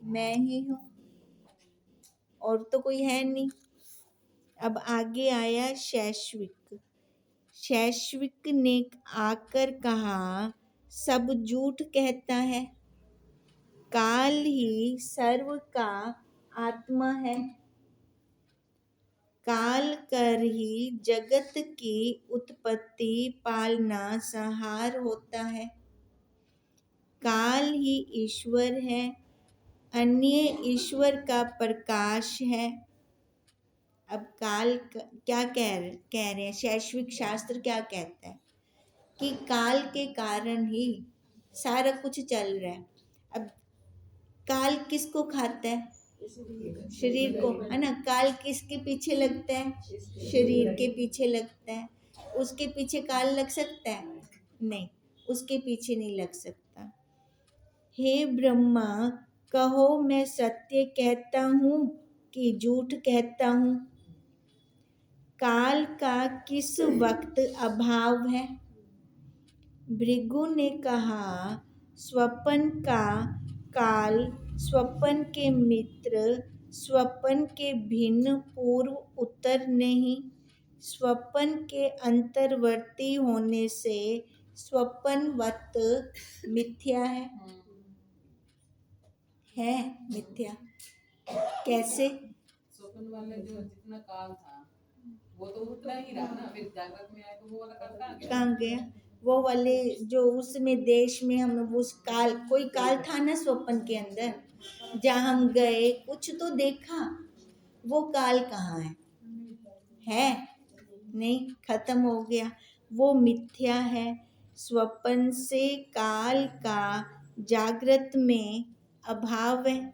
मैं ही हूँ और तो कोई है नहीं। अब आगे आया शैश्विक। शैश्विक ने आकर कहा, सब झूठ कहता है, काल ही सर्व का आत्मा है। काल कर ही जगत की उत्पत्ति पालना संहार होता है। काल ही ईश्वर है, अन्य ईश्वर का प्रकाश है। अब काल क्या कह रहे हैं, शैश्विक शास्त्र क्या कहता है कि काल के कारण ही सारा कुछ चल रहा है। अब काल किसको खाता है? शरीर को, है ना। काल किसके पीछे लगता है? शरीर के पीछे लगता है। उसके पीछे काल लग सकता है? नहीं, उसके पीछे नहीं लग सकता। हे ब्रह्मा, कहो मैं सत्य कहता हूँ कि झूठ कहता हूँ? काल का किस वक्त अभाव है? भृगु ने कहा, स्वपन का काल, स्वपन के मित्र, स्वपन के भिन्न पूर्व उत्तर नहीं। स्वपन के अंतर्वर्ती होने से स्वपनवत मिथ्या है मिथ्या। कैसे? स्वप्न वाले जो जितना काल था वो तो उतना ही रहा ना, फिर जागृत में आए तो वो वाला काल कहाँ गया? वो वाले जो उसमें देश में हम उस काल, कोई काल था ना स्वप्न के अंदर, जहाँ हम गए कुछ तो देखा, वो काल कहाँ है? नहीं, खत्म हो गया, वो मिथ्या है। स्वप्न से काल का जागृत में अभाव है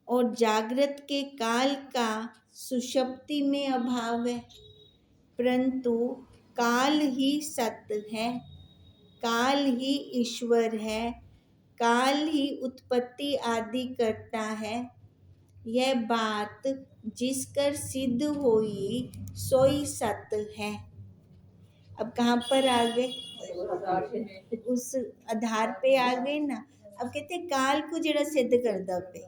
और जागृत के काल का सुषुप्ति में अभाव है, परंतु काल ही सत्य है, काल ही ईश्वर है, काल ही उत्पत्ति आदि करता है। यह बात जिसकर सिद्ध होई सोई सत्य है। अब कहाँ पर आ गए? उस आधार पे आ गए ना। अब कहते काल को जरा सिद्ध कर दो पे,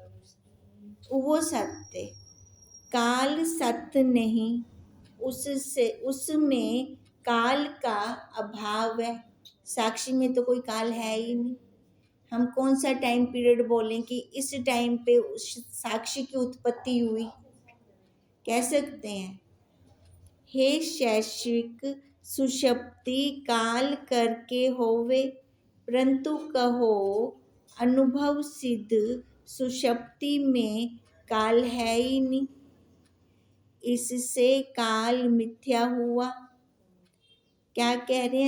वो सत्य। काल सत्य नहीं, उससे उसमें काल का अभाव है। साक्षी में तो कोई काल है ही नहीं। हम कौन सा टाइम पीरियड बोलें कि इस टाइम पे उस साक्षी की उत्पत्ति हुई, कह सकते हैं? हे शैश्विक, सुषुप्ति काल करके होवे, परंतु कहो अनुभव सिद्ध सुषुप्ति में काल है ही नहीं, इससे काल मिथ्या हुआ। क्या कह रहे हैं?